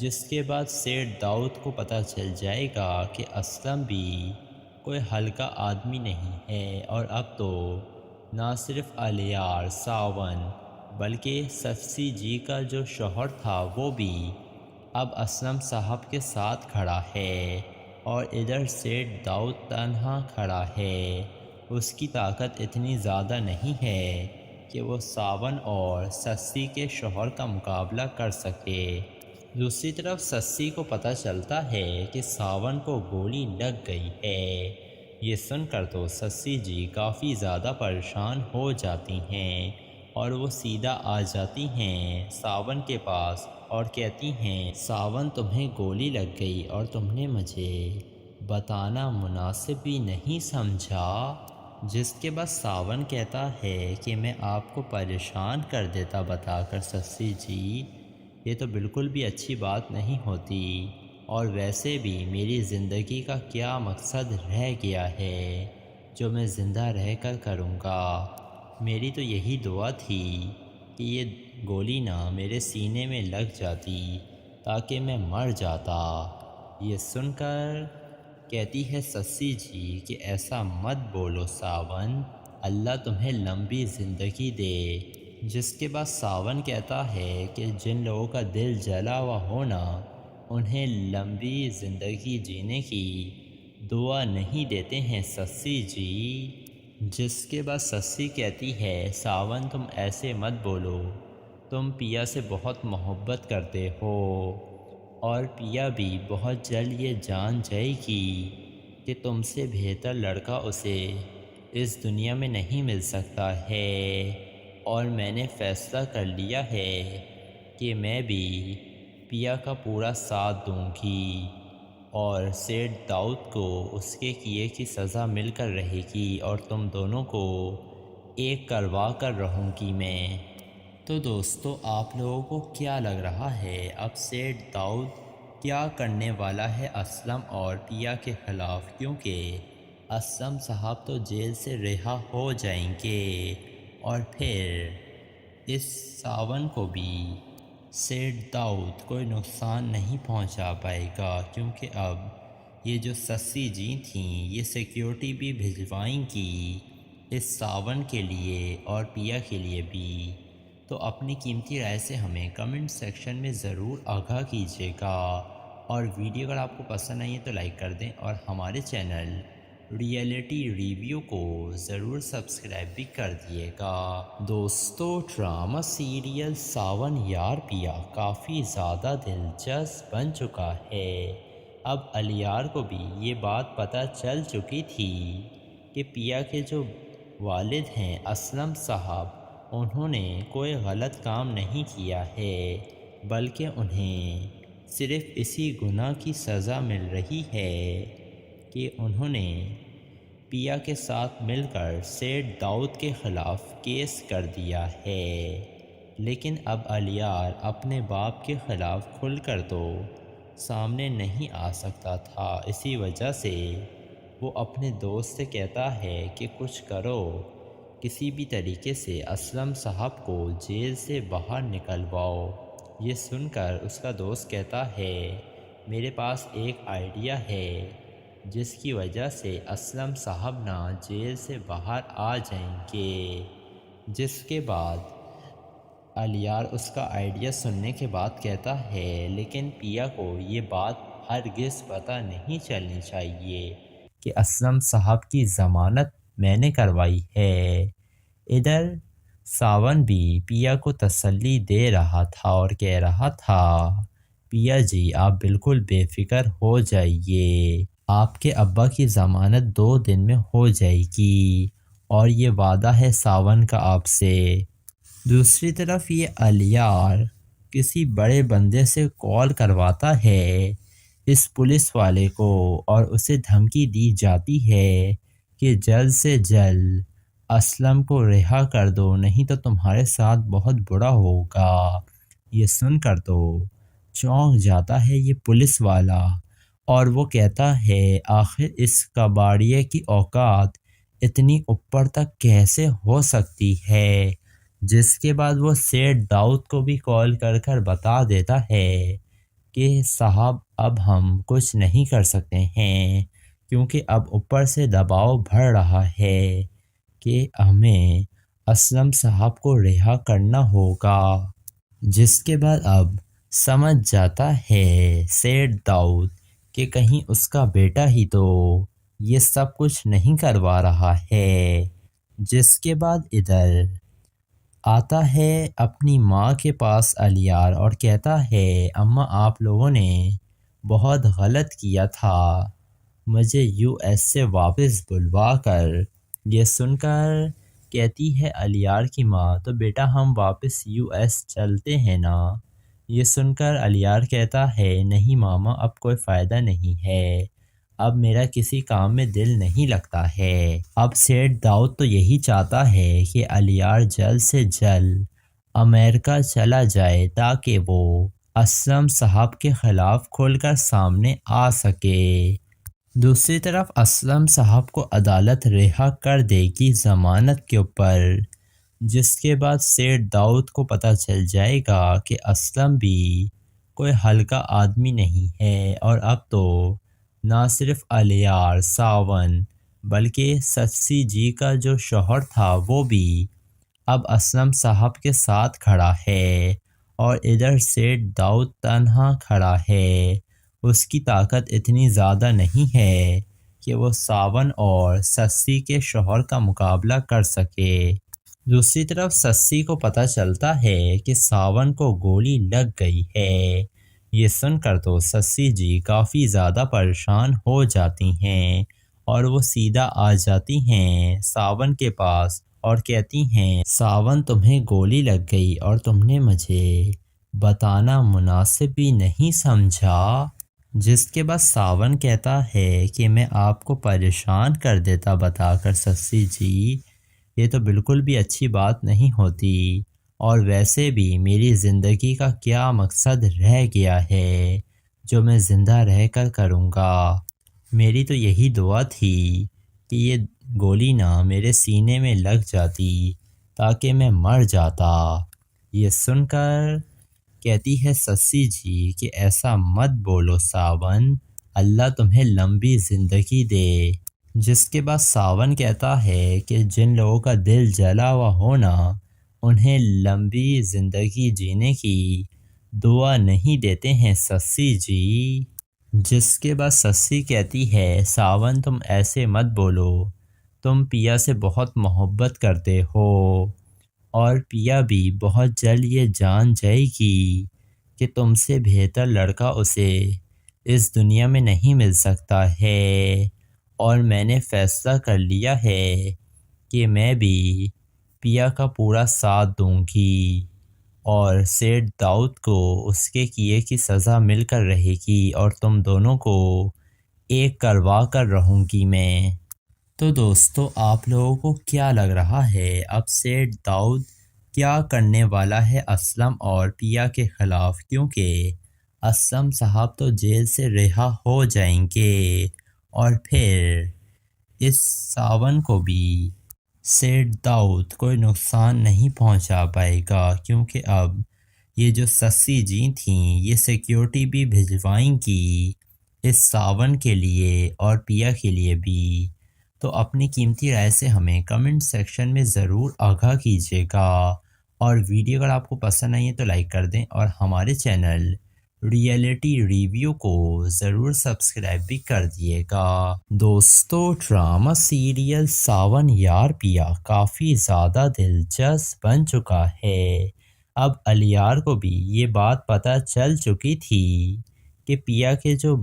جس کے بعد سیٹ داؤد کو پتہ چل جائے گا کہ اسلم بھی کوئی ہلکا آدمی نہیں ہے، اور اب تو نہ صرف الیار ساون بلکہ سفسی جی کا جو شوہر تھا وہ بھی اب اسلم صاحب کے ساتھ کھڑا ہے، اور ادھر سیٹ داؤد تنہا کھڑا ہے۔ اس کی طاقت اتنی زیادہ نہیں ہے کہ وہ ساون اور سسی کے شوہر کا مقابلہ کر سکے۔ دوسری طرف سسی کو پتہ چلتا ہے کہ ساون کو گولی لگ گئی ہے۔ یہ سن کر تو سسی جی کافی زیادہ پریشان ہو جاتی ہیں، اور وہ سیدھا آ جاتی ہیں ساون کے پاس اور کہتی ہیں، ساون تمہیں گولی لگ گئی اور تم نے مجھے بتانا مناسب بھی نہیں سمجھا؟ جس کے بعد ساون کہتا ہے کہ میں آپ کو پریشان کر دیتا بتا کر سسی جی، یہ تو بالکل بھی اچھی بات نہیں ہوتی، اور ویسے بھی میری زندگی کا کیا مقصد رہ گیا ہے جو میں زندہ رہ کر کروں گا؟ میری تو یہی دعا تھی کہ یہ گولی نہ میرے سینے میں لگ جاتی تاکہ میں مر جاتا۔ یہ سن کر کہتی ہے سسی جی کہ ایسا مت بولو ساون، اللہ تمہیں لمبی زندگی دے۔ جس کے بعد ساون کہتا ہے کہ جن لوگوں کا دل جلا ہوا ہونا انہیں لمبی زندگی جینے کی دعا نہیں دیتے ہیں سسی جی۔ جس کے بعد سسی کہتی ہے، ساون تم ایسے مت بولو، تم پیا سے بہت محبت کرتے ہو، اور پیا بھی بہت جلد یہ جان جائے گی کہ تم سے بہتر لڑکا اسے اس دنیا میں نہیں مل سکتا ہے، اور میں نے فیصلہ کر لیا ہے کہ میں بھی پیا کا پورا ساتھ دوں گی، اور سیٹ داؤد کو اس کے کیے کی سزا مل کر رہے گی، اور تم دونوں کو ایک کروا کر رہوں گی میں۔ تو دوستو، آپ لوگوں کو کیا لگ رہا ہے اب سیٹ داؤد کیا کرنے والا ہے اسلم اور پیا کے خلاف؟ کیونکہ اسلم صاحب تو جیل سے رہا ہو جائیں گے، اور پھر اس ساون کو بھی سیٹ داؤد کوئی نقصان نہیں پہنچا پائے گا، کیونکہ اب یہ جو سسی جی تھیں یہ سیکیورٹی بھی بھجوائیں گی اس ساون کے لیے اور پیا کے لیے بھی۔ تو اپنی قیمتی رائے سے ہمیں کمنٹ سیکشن میں ضرور آگاہ کیجیے گا، اور ویڈیو اگر آپ کو پسند آئی ہے تو لائک کر دیں، اور ہمارے چینل ریئلٹی ریویو کو ضرور سبسکرائب بھی کر دیے گا۔ دوستو، ڈرامہ سیریل ساون یار پیا کافی زیادہ دلچسپ بن چکا ہے۔ اب الیار کو بھی یہ بات پتہ چل چکی تھی کہ پیا کے جو والد ہیں اسلم صاحب، انہوں نے کوئی غلط کام نہیں کیا ہے، بلکہ انہیں صرف اسی گناہ کی سزا مل رہی ہے کہ انہوں نے پیا کے ساتھ مل کر سیٹ داؤد کے خلاف کیس کر دیا ہے۔ لیکن اب الیار اپنے باپ کے خلاف کھل کر تو سامنے نہیں آ سکتا تھا، اسی وجہ سے وہ اپنے دوست سے کہتا ہے کہ کچھ کرو، کسی بھی طریقے سے اسلم صاحب کو جیل سے باہر نکلواؤ۔ یہ سن کر اس کا دوست کہتا ہے، میرے پاس ایک آئیڈیا ہے جس کی وجہ سے اسلم صاحب نہ جیل سے باہر آ جائیں گے۔ جس کے بعد الیار اس کا آئیڈیا سننے کے بعد کہتا ہے، لیکن پیا کو یہ بات ہرگز پتہ نہیں چلنی چاہیے کہ اسلم صاحب کی ضمانت میں نے کروائی ہے۔ ادھر ساون بھی پیا کو تسلی دے رہا تھا اور کہہ رہا تھا، پیا جی آپ بالکل بے فکر ہو جائیے، آپ کے ابا کی ضمانت 2 دن میں ہو جائے گی، اور یہ وعدہ ہے ساون کا آپ سے۔ دوسری طرف یہ الیار کسی بڑے بندے سے کال کرواتا ہے اس پولیس والے کو، اور اسے دھمکی دی جاتی ہے کہ جلد سے جلد اسلم کو رہا کر دو، نہیں تو تمہارے ساتھ بہت برا ہوگا۔ یہ سن کر تو چونک جاتا ہے یہ پولیس والا، اور وہ کہتا ہے آخر اس کباڑیے کی اوقات اتنی اوپر تک کیسے ہو سکتی ہے؟ جس کے بعد وہ سیٹ داؤد کو بھی کال کر کر بتا دیتا ہے کہ صاحب اب ہم کچھ نہیں کر سکتے ہیں کیونکہ اب اوپر سے دباؤ بڑھ رہا ہے کہ ہمیں اسلم صاحب کو رہا کرنا ہوگا۔ جس کے بعد اب سمجھ جاتا ہے سیٹ داؤد کہ کہیں اس کا بیٹا ہی تو یہ سب کچھ نہیں کروا رہا ہے۔ جس کے بعد ادھر آتا ہے اپنی ماں کے پاس الیار اور کہتا ہے اماں آپ لوگوں نے بہت غلط کیا تھا مجھے یو ایس سے واپس بلوا کر۔ یہ سن کر کہتی ہے الیار کی ماں تو بیٹا ہم واپس یو ایس چلتے ہیں نا۔ یہ سن کر الیار کہتا ہے نہیں ماما اب کوئی فائدہ نہیں ہے، اب میرا کسی کام میں دل نہیں لگتا ہے۔ اب سیٹ داؤد تو یہی چاہتا ہے کہ الیار جلد سے جلد امریکہ چلا جائے تاکہ وہ اسلم صاحب کے خلاف کھل کر سامنے آ سکے۔ دوسری طرف اسلم صاحب کو عدالت رہا کر دے گی ضمانت کے اوپر، جس کے بعد سیٹ داؤد کو پتہ چل جائے گا کہ اسلم بھی کوئی ہلکا آدمی نہیں ہے، اور اب تو نہ صرف الیار ساون بلکہ سسی جی کا جو شوہر تھا وہ بھی اب اسلم صاحب کے ساتھ کھڑا ہے، اور ادھر سیٹ داؤد تنہا کھڑا ہے۔ اس کی طاقت اتنی زیادہ نہیں ہے کہ وہ ساون اور سسی کے شوہر کا مقابلہ کر سکے۔ دوسری طرف سسی کو پتہ چلتا ہے کہ ساون کو گولی لگ گئی ہے۔ یہ سن کر تو سسی جی کافی زیادہ پریشان ہو جاتی ہیں اور وہ سیدھا آ جاتی ہیں ساون کے پاس اور کہتی ہیں ساون تمہیں گولی لگ گئی اور تم نے مجھے بتانا مناسب بھی نہیں سمجھا۔ جس کے بعد ساون کہتا ہے کہ میں آپ کو پریشان کر دیتا بتا کر سسی جی، یہ تو بالکل بھی اچھی بات نہیں ہوتی، اور ویسے بھی میری زندگی کا کیا مقصد رہ گیا ہے جو میں زندہ رہ کر کروں گا۔ میری تو یہی دعا تھی کہ یہ گولی نہ میرے سینے میں لگ جاتی تاکہ میں مر جاتا۔ یہ سن کر کہتی ہے سسی جی کہ ایسا مت بولو ساون، اللہ تمہیں لمبی زندگی دے۔ جس کے بعد ساون کہتا ہے کہ جن لوگوں کا دل جلا ہوا ہونا انہیں لمبی زندگی جینے کی دعا نہیں دیتے ہیں سسی جی۔ جس کے بعد سسی کہتی ہے ساون تم ایسے مت بولو، تم پیا سے بہت محبت کرتے ہو اور پیا بھی بہت جلد یہ جان جائے گی کہ تم سے بہتر لڑکا اسے اس دنیا میں نہیں مل سکتا ہے، اور میں نے فیصلہ کر لیا ہے کہ میں بھی پیا کا پورا ساتھ دوں گی اور سیٹ داؤد کو اس کے کیے کی سزا مل کر رہے گی اور تم دونوں کو ایک کروا کر رہوں گی میں۔ تو دوستو آپ لوگوں کو کیا لگ رہا ہے اب سیٹ داؤد کیا کرنے والا ہے اسلم اور پیا کے خلاف، کیونکہ اسلم صاحب تو جیل سے رہا ہو جائیں گے اور پھر اس ساون کو بھی سیٹ داؤد کوئی نقصان نہیں پہنچا پائے گا، کیونکہ اب یہ جو سسی جی تھیں یہ سیکیورٹی بھی بھجوائیں گی اس ساون کے لیے اور پیا کے لیے بھی۔ تو اپنی قیمتی رائے سے ہمیں کمنٹ سیکشن میں ضرور آگاہ کیجیے گا، اور ویڈیو اگر آپ کو پسند آئی ہے تو لائک کر دیں اور ہمارے چینل ریئلٹی ریویو کو ضرور سبسکرائب بھی کر دیے گا۔ دوستو ڈرامہ سیریل ساون یار پیا کافی زیادہ دلچسپ بن چکا ہے۔ اب الیار کو بھی یہ بات پتہ چل چکی تھی کہ پیا کے جو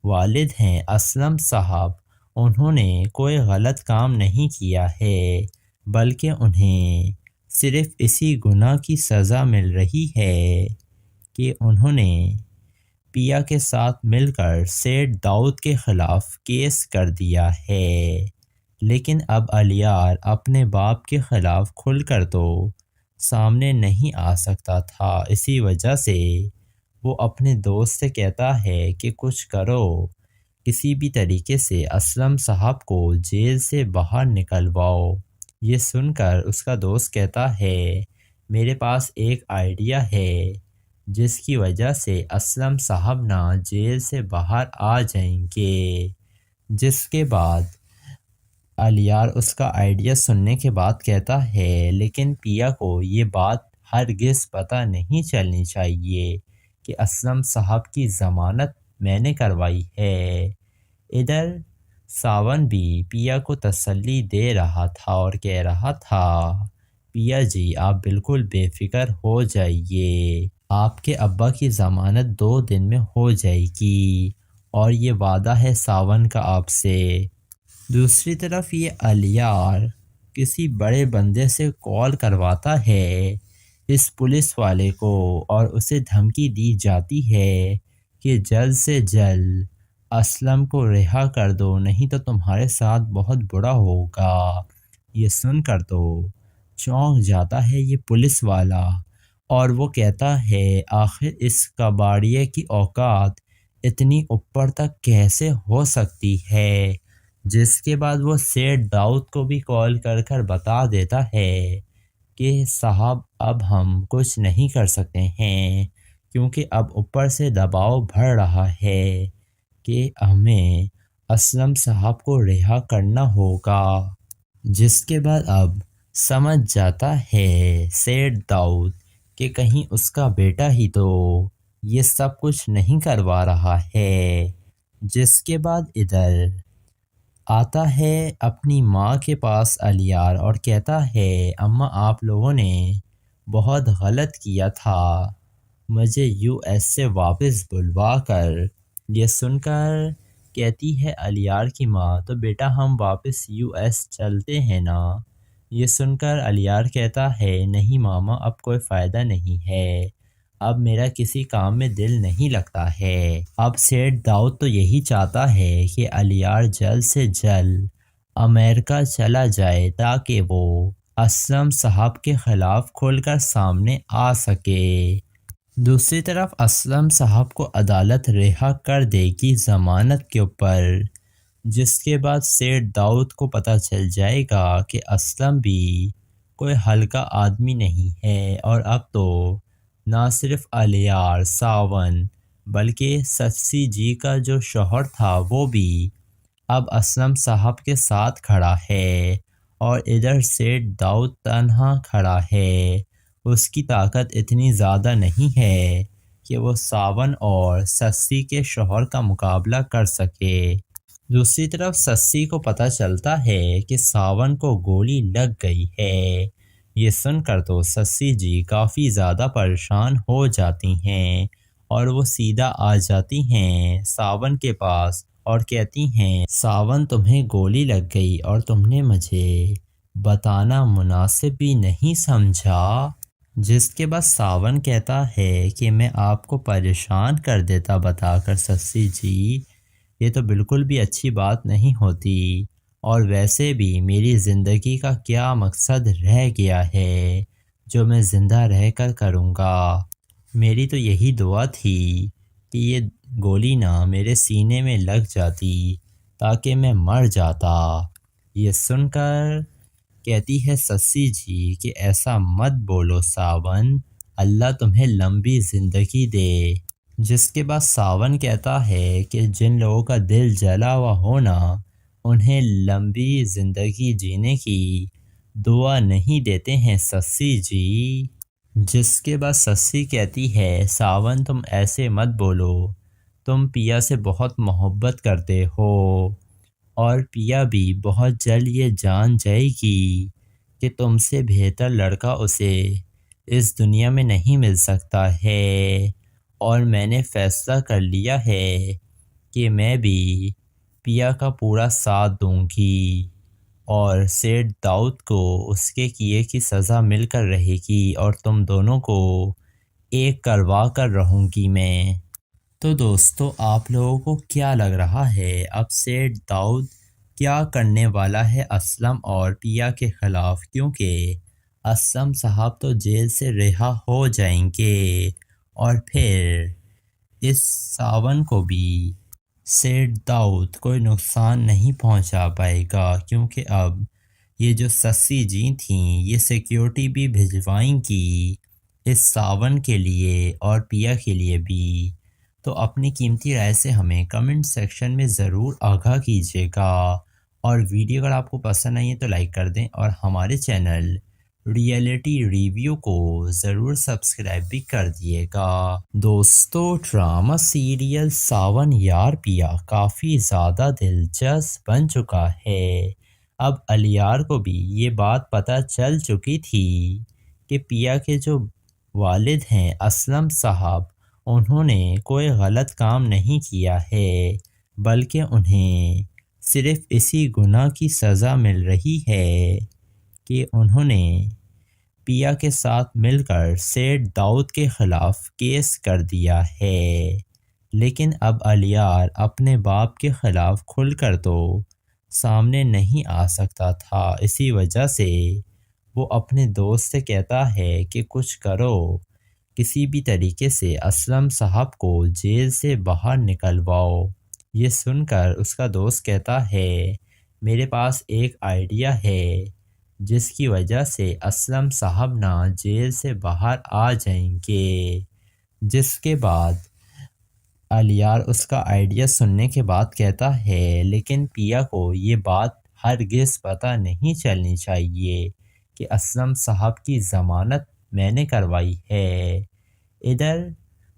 والد ہیں اسلم صاحب انہوں نے کوئی غلط کام نہیں کیا ہے، بلکہ انہیں صرف اسی گناہ کی سزا مل رہی ہے کہ انہوں نے پیا کے ساتھ مل کر سیٹ داؤد کے خلاف کیس کر دیا ہے۔ لیکن اب الیار اپنے باپ کے خلاف کھل کر تو سامنے نہیں آ سکتا تھا، اسی وجہ سے وہ اپنے دوست سے کہتا ہے کہ کچھ کرو، کسی بھی طریقے سے اسلم صاحب کو جیل سے باہر نکلواؤ۔ یہ سن کر اس کا دوست کہتا ہے میرے پاس ایک آئیڈیا ہے، جس کی وجہ سے اسلم صاحب نا جیل سے باہر آ جائیں گے۔ جس کے بعد الیار اس کا آئیڈیا سننے کے بعد کہتا ہے لیکن پیا کو یہ بات ہرگز پتہ نہیں چلنی چاہیے کہ اسلم صاحب کی ضمانت میں نے کروائی ہے۔ ادھر ساون بھی پیا کو تسلی دے رہا تھا اور کہہ رہا تھا پیا جی آپ بالکل بے فکر ہو جائیے، آپ کے ابا کی ضمانت 2 دن میں ہو جائے گی اور یہ وعدہ ہے ساون کا آپ سے۔ دوسری طرف یہ الیار کسی بڑے بندے سے کال کرواتا ہے اس پولیس والے کو اور اسے دھمکی دی جاتی ہے کہ جلد سے جلد اسلم کو رہا کر دو نہیں تو تمہارے ساتھ بہت برا ہوگا۔ یہ سن کر تو چونک جاتا ہے یہ پولیس والا اور وہ کہتا ہے آخر اس کباڑیے کی اوقات اتنی اوپر تک کیسے ہو سکتی ہے۔ جس کے بعد وہ سیٹ داؤد کو بھی کال کر بتا دیتا ہے کہ صاحب اب ہم کچھ نہیں کر سکتے ہیں کیونکہ اب اوپر سے دباؤ بڑھ رہا ہے کہ ہمیں اسلم صاحب کو رہا کرنا ہوگا۔ جس کے بعد اب سمجھ جاتا ہے سیٹ داؤد کہ کہیں اس کا بیٹا ہی تو یہ سب کچھ نہیں کروا رہا ہے۔ جس کے بعد ادھر آتا ہے اپنی ماں کے پاس الیار اور کہتا ہے اماں آپ لوگوں نے بہت غلط کیا تھا مجھے US سے واپس بلوا کر۔ یہ سن کر کہتی ہے الیار کی ماں تو بیٹا ہم واپس US چلتے ہیں نا۔ یہ سن کر الیار کہتا ہے نہیں ماما اب کوئی فائدہ نہیں ہے، اب میرا کسی کام میں دل نہیں لگتا ہے۔ اب سیٹ داؤد تو یہی چاہتا ہے کہ الیار جلد سے جلد امریکہ چلا جائے تاکہ وہ اسلم صاحب کے خلاف کھل کر سامنے آ سکے۔ دوسری طرف اسلم صاحب کو عدالت رہا کر دے گی ضمانت کے اوپر، جس کے بعد سیٹ داؤد کو پتہ چل جائے گا کہ اسلم بھی کوئی ہلکا آدمی نہیں ہے اور اب تو نہ صرف الیار ساون بلکہ سسی جی کا جو شوہر تھا وہ بھی اب اسلم صاحب کے ساتھ کھڑا ہے اور ادھر سیٹ داؤد تنہا کھڑا ہے۔ اس کی طاقت اتنی زیادہ نہیں ہے کہ وہ ساون اور سسی کے شوہر کا مقابلہ کر سکے۔ دوسری طرف سسی کو پتہ چلتا ہے کہ ساون کو گولی لگ گئی ہے۔ یہ سن کر تو سسی جی کافی زیادہ پریشان ہو جاتی ہیں اور وہ سیدھا آ جاتی ہیں ساون کے پاس اور کہتی ہیں ساون تمہیں گولی لگ گئی اور تم نے مجھے بتانا مناسب بھی نہیں سمجھا۔ جس کے بعد ساون کہتا ہے کہ میں آپ کو پریشان کر دیتا بتا کر سسی جی، یہ تو بالکل بھی اچھی بات نہیں ہوتی اور ویسے بھی میری زندگی کا کیا مقصد رہ گیا ہے جو میں زندہ رہ کر کروں گا۔ میری تو یہی دعا تھی کہ یہ گولی نہ میرے سینے میں لگ جاتی تاکہ میں مر جاتا۔ یہ سن کر کہتی ہے سسی جی کہ ایسا مت بولو ساون، اللہ تمہیں لمبی زندگی دے۔ جس کے بعد ساون کہتا ہے کہ جن لوگوں کا دل جلا ہوا ہونا انہیں لمبی زندگی جینے کی دعا نہیں دیتے ہیں سسی جی۔ جس کے بعد سسی کہتی ہے ساون تم ایسے مت بولو، تم پیا سے بہت محبت کرتے ہو اور پیا بھی بہت جلد یہ جان جائے گی کہ تم سے بہتر لڑکا اسے اس دنیا میں نہیں مل سکتا ہے اور میں نے فیصلہ کر لیا ہے کہ میں بھی پیا کا پورا ساتھ دوں گی اور سیٹ داؤد کو اس کے کیے کی سزا مل کر رہے گی اور تم دونوں کو ایک کروا کر رہوں گی میں۔ تو دوستو آپ لوگوں کو کیا لگ رہا ہے اب سیٹ داؤد کیا کرنے والا ہے اسلم اور پیا کے خلاف، کیونکہ اسلم صاحب تو جیل سے رہا ہو جائیں گے اور پھر اس ساون کو بھی سیٹ داؤد کوئی نقصان نہیں پہنچا پائے گا کیونکہ اب یہ جو سسی جی تھیں یہ سیکیورٹی بھی بھجوائیں گی اس ساون کے لیے اور پیا کے لیے بھی، تو اپنی قیمتی رائے سے ہمیں کمنٹ سیکشن میں ضرور آگاہ کیجیے گا، اور ویڈیو اگر آپ کو پسند آئی ہے تو لائک کر دیں، اور ہمارے چینل ریئلٹی ریویو کو ضرور سبسکرائب بھی کر دیے گا۔ دوستو، ڈرامہ سیریل ساون یار پیا کافی زیادہ دلچسپ بن چکا ہے۔ اب الیار کو بھی یہ بات پتہ چل چکی تھی کہ پیا کے جو والد ہیں اسلم صاحب، انہوں نے کوئی غلط کام نہیں کیا ہے، بلکہ انہیں صرف اسی گناہ کی سزا مل رہی ہے کہ انہوں نے پیا کے ساتھ مل کر سیٹ داؤد کے خلاف کیس کر دیا ہے۔ لیکن اب الیار اپنے باپ کے خلاف کھل کر تو سامنے نہیں آ سکتا تھا، اسی وجہ سے وہ اپنے دوست سے کہتا ہے کہ کچھ کرو، کسی بھی طریقے سے اسلم صاحب کو جیل سے باہر نکلواؤ۔ یہ سن کر اس کا دوست کہتا ہے میرے پاس ایک آئیڈیا ہے جس کی وجہ سے اسلم صاحب نہ جیل سے باہر آ جائیں گے۔ جس کے بعد الیار اس کا آئیڈیا سننے کے بعد کہتا ہے لیکن پیا کو یہ بات ہرگز پتہ نہیں چلنی چاہیے کہ اسلم صاحب کی ضمانت میں نے کروائی ہے۔ ادھر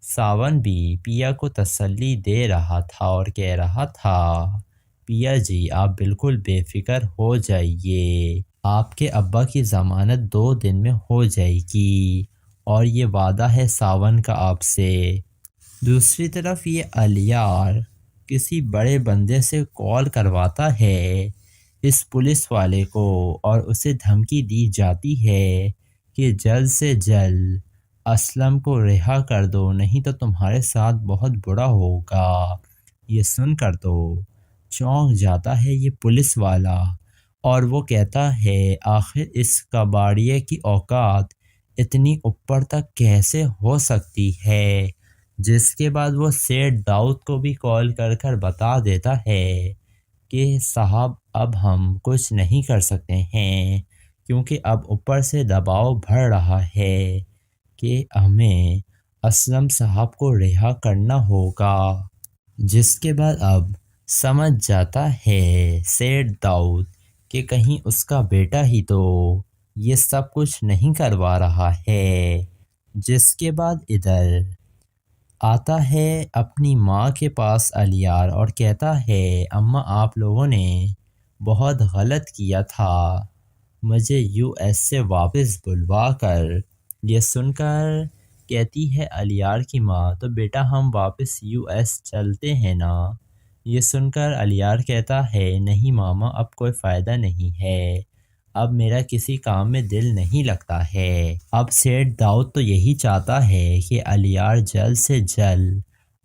ساون بھی پیا کو تسلی دے رہا تھا اور کہہ رہا تھا پیا جی آپ بالکل بے فکر ہو جائیے، آپ کے ابا کی ضمانت 2 دن میں ہو جائے گی، اور یہ وعدہ ہے ساون کا آپ سے۔ دوسری طرف یہ الیار کسی بڑے بندے سے کال کرواتا ہے اس پولیس والے کو، اور اسے دھمکی دی جاتی ہے کہ جلد سے جلد اسلم کو رہا کر دو، نہیں تو تمہارے ساتھ بہت برا ہوگا۔ یہ سن کر تو چونک جاتا ہے یہ پولیس والا، اور وہ کہتا ہے آخر اس کباڑیے کی اوقات اتنی اوپر تک کیسے ہو سکتی ہے۔ جس کے بعد وہ سیٹ داؤد کو بھی کال کر کر بتا دیتا ہے کہ صاحب اب ہم کچھ نہیں کر سکتے ہیں، کیونکہ اب اوپر سے دباؤ بڑھ رہا ہے کہ ہمیں اسلم صاحب کو رہا کرنا ہوگا۔ جس کے بعد اب سمجھ جاتا ہے سیٹ داؤد کہ کہیں اس کا بیٹا ہی تو یہ سب کچھ نہیں کروا رہا ہے۔ جس کے بعد ادھر آتا ہے اپنی ماں کے پاس الیار اور کہتا ہے اماں آپ لوگوں نے بہت غلط کیا تھا مجھے US سے واپس بلوا کر۔ یہ سن کر کہتی ہے الیار کی ماں تو بیٹا ہم واپس US چلتے ہیں نا۔ یہ سن کر الیار کہتا ہے نہیں ماما اب کوئی فائدہ نہیں ہے، اب میرا کسی کام میں دل نہیں لگتا ہے۔ اب سیٹ داؤد تو یہی چاہتا ہے کہ الیار جلد سے جلد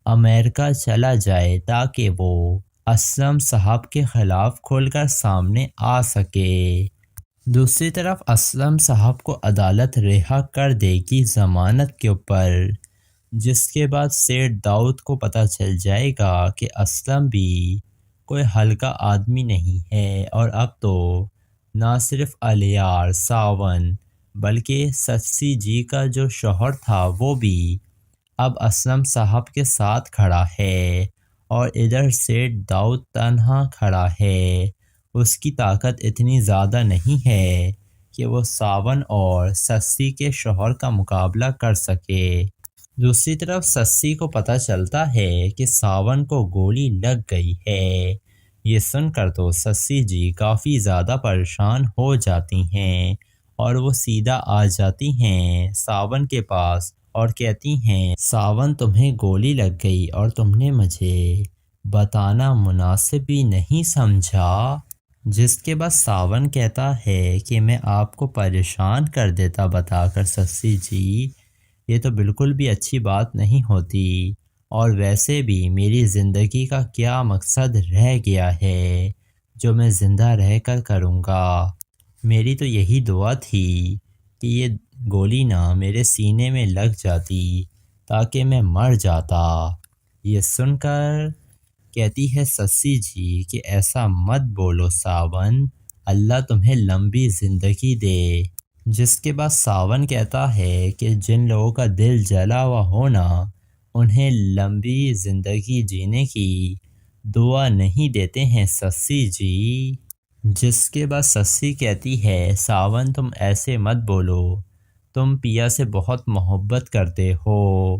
امریکہ چلا جائے تاکہ وہ اسلم صاحب کے خلاف کھل کر سامنے آ سکے۔ دوسری طرف اسلم صاحب کو عدالت رہا کر دے گی ضمانت کے اوپر، جس کے بعد سیٹ داؤد کو پتہ چل جائے گا کہ اسلم بھی کوئی ہلکا آدمی نہیں ہے، اور اب تو نہ صرف الیار ساون بلکہ سسی جی کا جو شوہر تھا وہ بھی اب اسلم صاحب کے ساتھ کھڑا ہے، اور ادھر سیٹ داؤد تنہا کھڑا ہے۔ اس کی طاقت اتنی زیادہ نہیں ہے کہ وہ ساون اور سسی کے شوہر کا مقابلہ کر سکے۔ دوسری طرف سسی کو پتہ چلتا ہے کہ ساون کو گولی لگ گئی ہے۔ یہ سن کر تو سسی جی کافی زیادہ پریشان ہو جاتی ہیں، اور وہ سیدھا آ جاتی ہیں ساون کے پاس اور کہتی ہیں ساون تمہیں گولی لگ گئی اور تم نے مجھے بتانا مناسب بھی نہیں سمجھا۔ جس کے بعد ساون کہتا ہے کہ میں آپ کو پریشان کر دیتا بتا کر سسی جی، یہ تو بالکل بھی اچھی بات نہیں ہوتی، اور ویسے بھی میری زندگی کا کیا مقصد رہ گیا ہے جو میں زندہ رہ کر کروں گا۔ میری تو یہی دعا تھی کہ یہ گولی نہ میرے سینے میں لگ جاتی تاکہ میں مر جاتا۔ یہ سن کر کہتی ہے سسی جی کہ ایسا مت بولو ساون، اللہ تمہیں لمبی زندگی دے۔ جس کے بعد ساون کہتا ہے کہ جن لوگوں کا دل جلا ہوا ہونا انہیں لمبی زندگی جینے کی دعا نہیں دیتے ہیں سسی جی۔ جس کے بعد سسی کہتی ہے ساون تم ایسے مت بولو، تم پیا سے بہت محبت کرتے ہو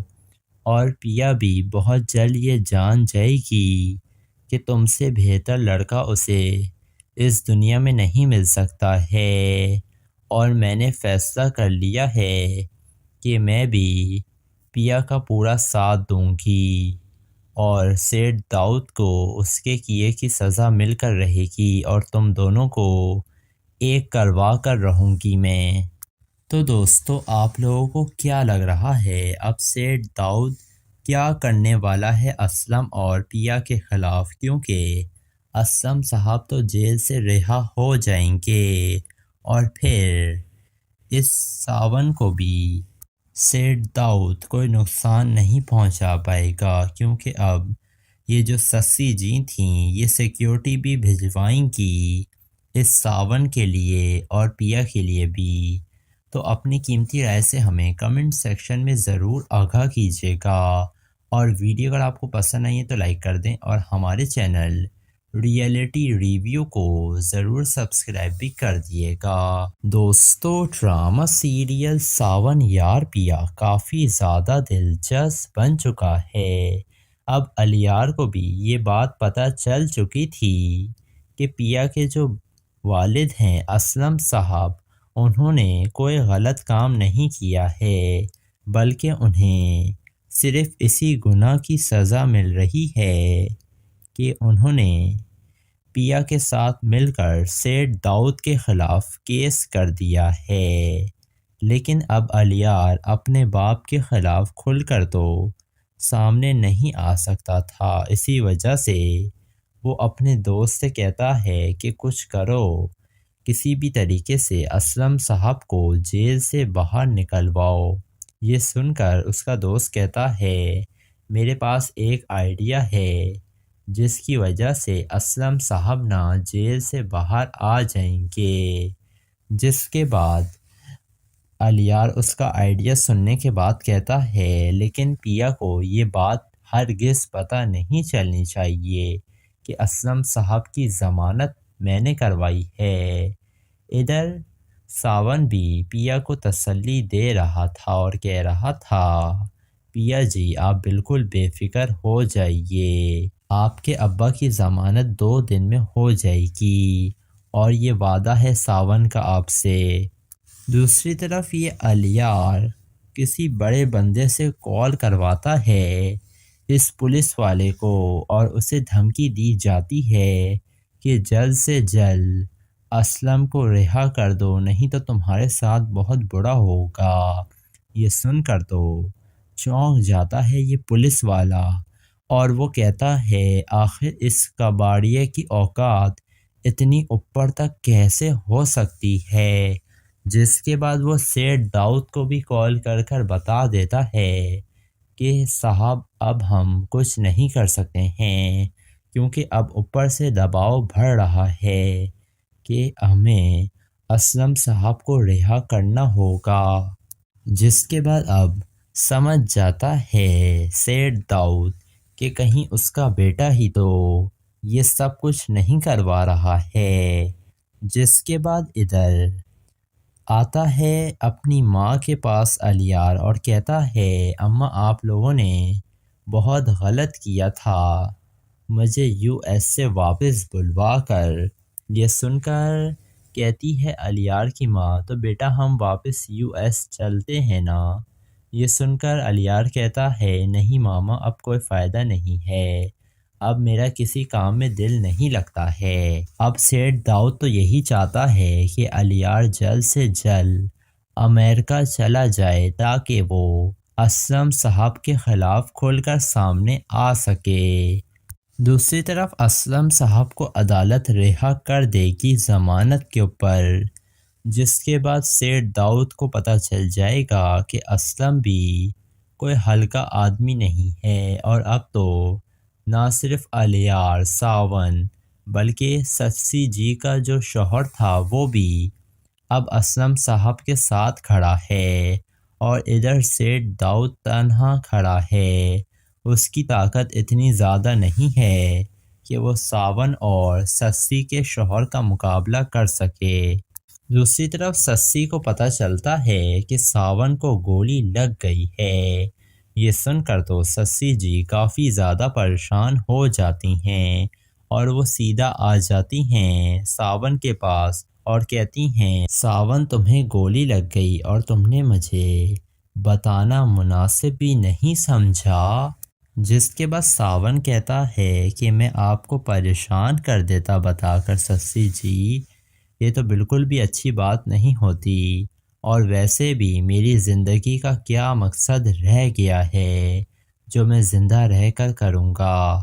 اور پیا بھی بہت جلد یہ جان جائے گی کہ تم سے بہتر لڑکا اسے اس دنیا میں نہیں مل سکتا ہے، اور میں نے فیصلہ کر لیا ہے کہ میں بھی پیا کا پورا ساتھ دوں گی اور سیٹ داؤد کو اس کے کیے کی سزا مل کر رہے گی اور تم دونوں کو ایک کروا کر رہوں گی میں۔ تو دوستو آپ لوگوں کو کیا لگ رہا ہے اب سیٹ داؤد کیا کرنے والا ہے اسلم اور پیا کے خلاف، کیونکہ اسلم صاحب تو جیل سے رہا ہو جائیں گے اور پھر اس ساون کو بھی سیٹ داؤد کوئی نقصان نہیں پہنچا پائے گا، کیونکہ اب یہ جو سسی جی تھیں یہ سیکیورٹی بھی بھجوائیں گی اس ساون کے لیے اور پیا کے لیے بھی۔ تو اپنی قیمتی رائے سے ہمیں کمنٹ سیکشن میں ضرور آگاہ کیجیے گا، اور ویڈیو اگر آپ کو پسند آئی ہے تو لائک کر دیں اور ہمارے چینل ریئلٹی ریویو کو ضرور سبسکرائب بھی کر دیے گا۔ دوستو ڈرامہ سیریل ساون یار پیا کافی زیادہ دلچسپ بن چکا ہے۔ اب الیار کو بھی یہ بات پتہ چل چکی تھی کہ پیا کے جو والد ہیں اسلم صاحب انہوں نے کوئی غلط کام نہیں کیا ہے، بلکہ انہیں صرف اسی گناہ کی سزا مل رہی ہے کہ انہوں نے پیا کے ساتھ مل کر سیٹ داؤد کے خلاف کیس کر دیا ہے۔ لیکن اب الیار اپنے باپ کے خلاف کھل کر تو سامنے نہیں آ سکتا تھا، اسی وجہ سے وہ اپنے دوست سے کہتا ہے کہ کچھ کرو، کسی بھی طریقے سے اسلم صاحب کو جیل سے باہر نکلواؤ۔ یہ سن کر اس کا دوست کہتا ہے میرے پاس ایک آئیڈیا ہے جس کی وجہ سے اسلم صاحب نہ جیل سے باہر آ جائیں گے۔ جس کے بعد الیار اس کا آئیڈیا سننے کے بعد کہتا ہے لیکن پیا کو یہ بات ہرگز پتہ نہیں چلنی چاہیے کہ اسلم صاحب کی ضمانت میں نے کروائی ہے۔ ادھر ساون بھی پیا کو تسلی دے رہا تھا اور کہہ رہا تھا پیا جی آپ بالکل بے فکر ہو جائیے، آپ کے ابا کی ضمانت 2 دن میں ہو جائے گی اور یہ وعدہ ہے ساون کا آپ سے۔ دوسری طرف یہ الیار کسی بڑے بندے سے کال کرواتا ہے اس پولیس والے کو اور اسے دھمکی دی جاتی ہے کہ جلد سے جلد اسلم کو رہا کر دو نہیں تو تمہارے ساتھ بہت برا ہوگا۔ یہ سن کر تو چونک جاتا ہے یہ پولیس والا اور وہ کہتا ہے آخر اس کباڑیے کی اوقات اتنی اوپر تک کیسے ہو سکتی ہے۔ جس کے بعد وہ سیٹ داؤد کو بھی کال کر کر بتا دیتا ہے کہ صاحب اب ہم کچھ نہیں کر سکتے ہیں کیونکہ اب اوپر سے دباؤ بڑھ رہا ہے کہ ہمیں اسلم صاحب کو رہا کرنا ہوگا۔ جس کے بعد اب سمجھ جاتا ہے سیٹ داؤد کہ کہیں اس کا بیٹا ہی تو یہ سب کچھ نہیں کروا رہا ہے۔ جس کے بعد ادھر آتا ہے اپنی ماں کے پاس الیار اور کہتا ہے اماں آپ لوگوں نے بہت غلط کیا تھا مجھے US سے واپس بلوا کر۔ یہ سن کر کہتی ہے الیار کی ماں تو بیٹا ہم واپس US چلتے ہیں نا۔ یہ سن کر الیار کہتا ہے نہیں ماما اب کوئی فائدہ نہیں ہے، اب میرا کسی کام میں دل نہیں لگتا ہے۔ اب سیٹ داؤد تو یہی چاہتا ہے کہ الیار جلد سے جلد امریکہ چلا جائے تاکہ وہ اسلم صاحب کے خلاف کھل کر سامنے آ سکے۔ دوسری طرف اسلم صاحب کو عدالت رہا کر دے گی ضمانت کے اوپر، جس کے بعد سیٹ داؤد کو پتہ چل جائے گا کہ اسلم بھی کوئی ہلکا آدمی نہیں ہے اور اب تو نہ صرف الیار ساون بلکہ سسی جی کا جو شوہر تھا وہ بھی اب اسلم صاحب کے ساتھ کھڑا ہے اور ادھر سیٹھ داؤد تنہا کھڑا ہے۔ اس کی طاقت اتنی زیادہ نہیں ہے کہ وہ ساون اور سسی کے شوہر کا مقابلہ کر سکے۔ دوسری طرف سسی کو پتہ چلتا ہے کہ ساون کو گولی لگ گئی ہے۔ یہ سن کر تو سسی جی کافی زیادہ پریشان ہو جاتی ہیں اور وہ سیدھا آ جاتی ہیں ساون کے پاس اور کہتی ہیں ساون تمہیں گولی لگ گئی اور تم نے مجھے بتانا مناسب بھی نہیں سمجھا، جس کے بعد ساون کہتا ہے کہ میں آپ کو پریشان کر دیتا بتا کر سسی جی، یہ تو بالکل بھی اچھی بات نہیں ہوتی، اور ویسے بھی میری زندگی کا کیا مقصد رہ گیا ہے جو میں زندہ رہ کر کروں گا۔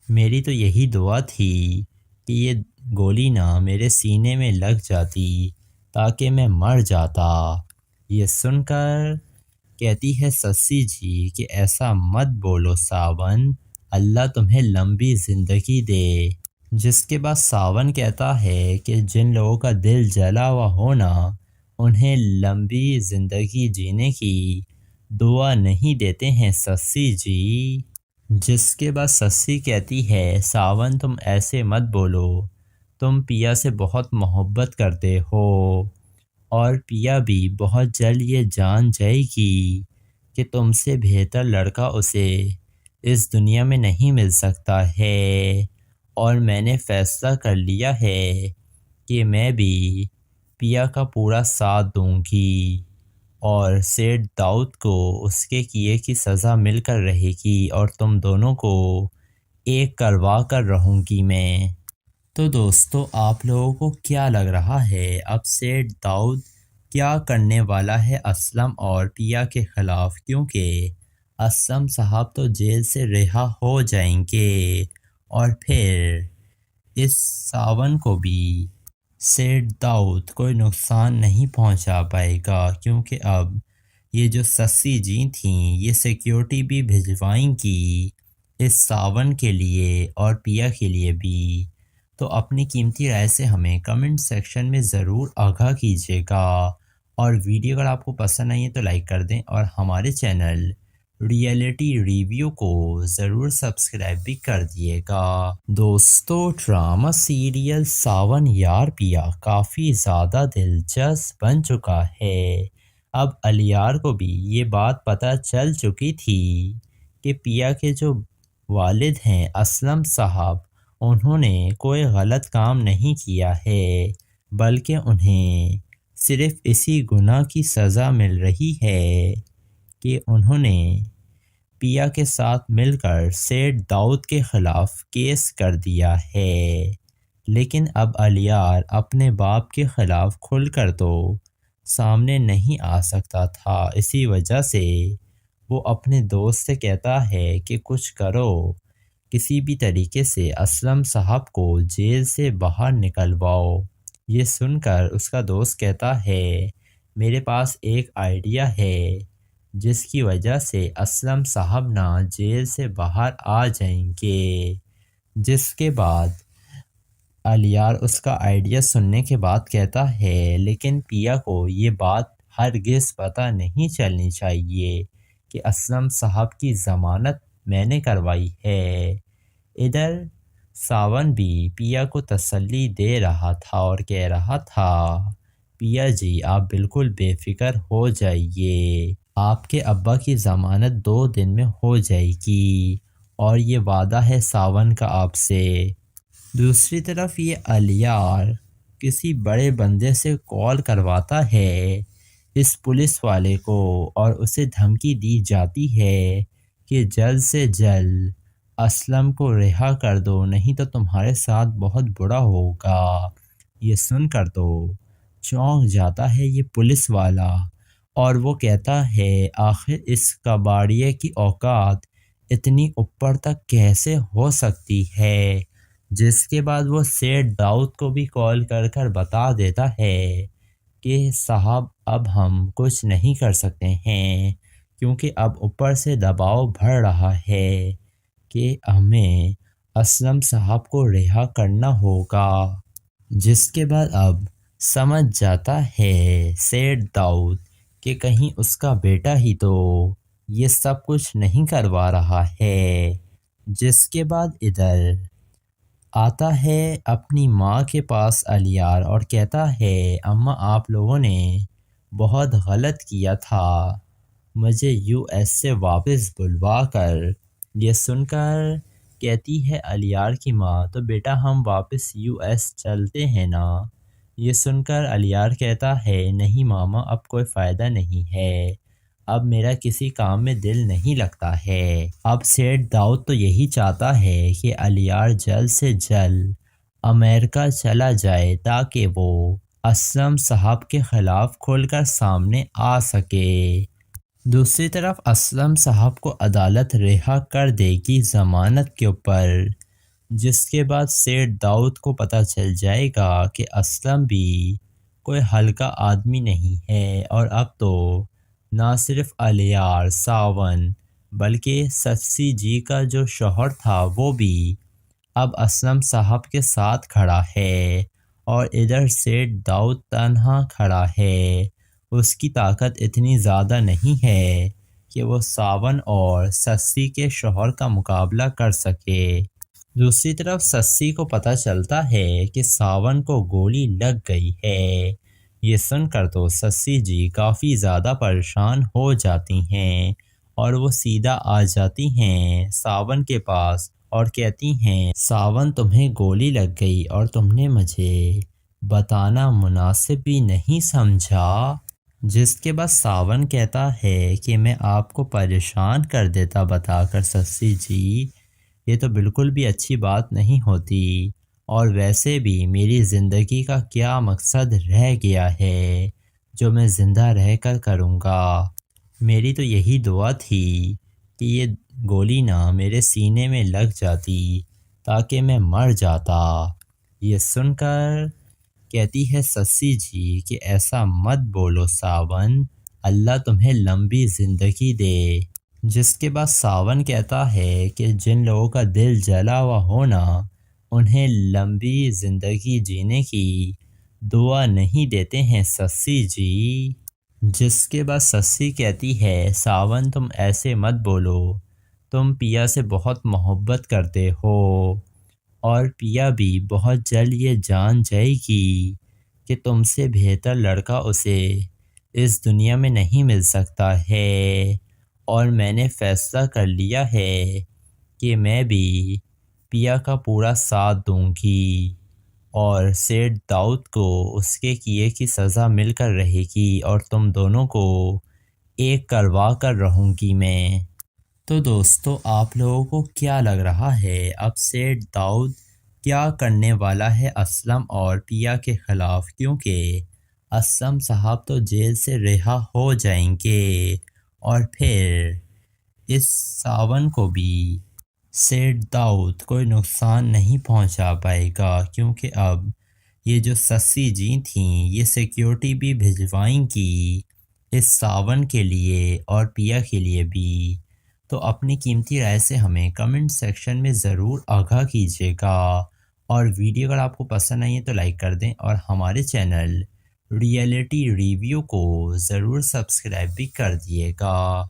میری تو یہی دعا تھی کہ یہ گولی نہ میرے سینے میں لگ جاتی تاکہ میں مر جاتا۔ یہ سن کر کہتی ہے سسی جی کہ ایسا مت بولو ساون، اللہ تمہیں لمبی زندگی دے، جس کے بعد ساون کہتا ہے کہ جن لوگوں کا دل جلا ہوا ہونا انہیں لمبی زندگی جینے کی دعا نہیں دیتے ہیں سسی جی، جس کے بعد سسی کہتی ہے ساون تم ایسے مت بولو، تم پیا سے بہت محبت کرتے ہو اور پیا بھی بہت جلد یہ جان جائے گی کہ تم سے بہتر لڑکا اسے اس دنیا میں نہیں مل سکتا ہے، اور میں نے فیصلہ کر لیا ہے کہ میں بھی پیا کا پورا ساتھ دوں گی اور سیٹھ داؤد کو اس کے کیے کی سزا مل کر رہے گی اور تم دونوں کو ایک کروا کر رہوں گی میں۔ تو دوستو آپ لوگوں کو کیا لگ رہا ہے اب سیٹھ داؤد کیا کرنے والا ہے اسلم اور پیا کے خلاف، کیونکہ اسلم صاحب تو جیل سے رہا ہو جائیں گے اور پھر اس ساون کو بھی سیٹھ داؤد کوئی نقصان نہیں پہنچا پائے گا، کیونکہ اب یہ جو سسی جی تھیں یہ سیکیورٹی بھی بھجوائیں گی اس ساون کے لیے اور پیا کے لیے بھی۔ تو اپنی قیمتی رائے سے ہمیں کمنٹ سیکشن میں ضرور آگاہ کیجیے گا، اور ویڈیو اگر آپ کو پسند آئی ہے تو لائک کر دیں اور ہمارے چینل ریئلٹی ریویو کو ضرور سبسکرائب بھی کر دیے گا۔ دوستو ڈرامہ سیریل ساون یار پیا کافی زیادہ دلچسپ بن چکا ہے۔ اب الیار کو بھی یہ بات پتہ چل چکی تھی کہ پیا کے جو والد ہیں اسلم صاحب انہوں نے کوئی غلط کام نہیں کیا ہے، بلکہ انہیں صرف اسی گناہ کی سزا مل رہی ہے کہ انہوں نے پیا کے ساتھ مل کر سیٹھ داؤد کے خلاف کیس کر دیا ہے۔ لیکن اب الیار اپنے باپ کے خلاف کھل کر تو سامنے نہیں آ سکتا تھا، اسی وجہ سے وہ اپنے دوست سے کہتا ہے کہ کچھ کرو، کسی بھی طریقے سے اسلم صاحب کو جیل سے باہر نکلواؤ۔ یہ سن کر اس کا دوست کہتا ہے میرے پاس ایک آئیڈیا ہے جس کی وجہ سے اسلم صاحب نہ جیل سے باہر آ جائیں گے، جس کے بعد الیار اس کا آئیڈیا سننے کے بعد کہتا ہے لیکن پیا کو یہ بات ہرگز پتہ نہیں چلنی چاہیے کہ اسلم صاحب کی ضمانت میں نے کروائی ہے۔ ادھر ساون بھی پیا کو تسلی دے رہا تھا اور کہہ رہا تھا پیا جی آپ بالکل بے فکر ہو جائیے، آپ کے ابا کی ضمانت 2 دن میں ہو جائے گی اور یہ وعدہ ہے ساون کا آپ سے۔ دوسری طرف یہ الیار کسی بڑے بندے سے کال کرواتا ہے اس پولیس والے کو اور اسے دھمکی دی جاتی ہے کہ جلد سے جلد اسلم کو رہا کر دو نہیں تو تمہارے ساتھ بہت برا ہوگا۔ یہ سن کر تو چونک جاتا ہے یہ پولیس والا اور وہ کہتا ہے آخر اس کباڑیے کی اوقات اتنی اوپر تک کیسے ہو سکتی ہے، جس کے بعد وہ سیٹھ داؤد کو بھی کال کر کر بتا دیتا ہے کہ صاحب اب ہم کچھ نہیں کر سکتے ہیں کیونکہ اب اوپر سے دباؤ بڑھ رہا ہے کہ ہمیں اسلم صاحب کو رہا کرنا ہوگا، جس کے بعد اب سمجھ جاتا ہے سیٹ داؤد کہ کہیں اس کا بیٹا ہی تو یہ سب کچھ نہیں کروا رہا ہے، جس کے بعد ادھر آتا ہے اپنی ماں کے پاس الیار اور کہتا ہے اماں آپ لوگوں نے بہت غلط کیا تھا مجھے یو ایس سے واپس بلوا کر۔ یہ سن کر کہتی ہے الیار کی ماں تو بیٹا ہم واپس یو ایس چلتے ہیں نا۔ یہ سن کر الیار کہتا ہے نہیں ماما اب کوئی فائدہ نہیں ہے، اب میرا کسی کام میں دل نہیں لگتا ہے۔ اب سیٹ داؤد تو یہی چاہتا ہے کہ الیار جلد سے جلد امریکہ چلا جائے تاکہ وہ اسلم صاحب کے خلاف کھل کر سامنے آ سکے۔ دوسری طرف اسلم صاحب کو عدالت رہا کر دے گی ضمانت کے اوپر، جس کے بعد سیٹ داؤد کو پتہ چل جائے گا کہ اسلم بھی کوئی ہلکا آدمی نہیں ہے، اور اب تو نہ صرف الیار ساون بلکہ سسی جی کا جو شوہر تھا وہ بھی اب اسلم صاحب کے ساتھ کھڑا ہے، اور ادھر سیٹ داؤد تنہا کھڑا ہے۔ اس کی طاقت اتنی زیادہ نہیں ہے کہ وہ ساون اور سسی کے شوہر کا مقابلہ کر سکے۔ دوسری طرف سسی کو پتہ چلتا ہے کہ ساون کو گولی لگ گئی ہے۔ یہ سن کر تو سسی جی کافی زیادہ پریشان ہو جاتی ہیں اور وہ سیدھا آ جاتی ہیں ساون کے پاس اور کہتی ہیں ساون تمہیں گولی لگ گئی اور تم نے مجھے بتانا مناسب بھی نہیں سمجھا، جس کے بعد ساون کہتا ہے کہ میں آپ کو پریشان کر دیتا بتا کر سسی جی، یہ تو بالکل بھی اچھی بات نہیں ہوتی، اور ویسے بھی میری زندگی کا کیا مقصد رہ گیا ہے جو میں زندہ رہ کر کروں گا۔ میری تو یہی دعا تھی کہ یہ گولی نہ میرے سینے میں لگ جاتی تاکہ میں مر جاتا۔ یہ سن کر کہتی ہے سسی جی کہ ایسا مت بولو ساون، اللہ تمہیں لمبی زندگی دے، جس کے بعد ساون کہتا ہے کہ جن لوگوں کا دل جلا ہوا ہونا انہیں لمبی زندگی جینے کی دعا نہیں دیتے ہیں سسی جی، جس کے بعد سسی کہتی ہے ساون تم ایسے مت بولو، تم پیا سے بہت محبت کرتے ہو اور پیا بھی بہت جلد یہ جان جائے گی کہ تم سے بہتر لڑکا اسے اس دنیا میں نہیں مل سکتا ہے، اور میں نے فیصلہ کر لیا ہے کہ میں بھی پیا کا پورا ساتھ دوں گی اور سیٹ داؤد کو اس کے کیے کی سزا مل کر رہے گی اور تم دونوں کو ایک کروا کر رہوں گی میں۔ تو دوستو آپ لوگوں کو کیا لگ رہا ہے اب سیٹ داؤد کیا کرنے والا ہے اسلم اور پیا کے خلاف، کیونکہ اسلم صاحب تو جیل سے رہا ہو جائیں گے اور پھر اس ساون کو بھی سیٹ داؤد کوئی نقصان نہیں پہنچا پائے گا، کیونکہ اب یہ جو سسی جی تھیں یہ سیکیورٹی بھی بھجوائیں گی اس ساون کے لیے اور پیا کے لیے بھی۔ تو اپنی قیمتی رائے سے ہمیں کمنٹ سیکشن میں ضرور آگاہ کیجیے گا، اور ویڈیو اگر آپ کو پسند آئی ہے تو لائک کر دیں اور ہمارے چینل ریئلٹی ریویو کو ضرور سبسکرائب بھی کر دیے گا۔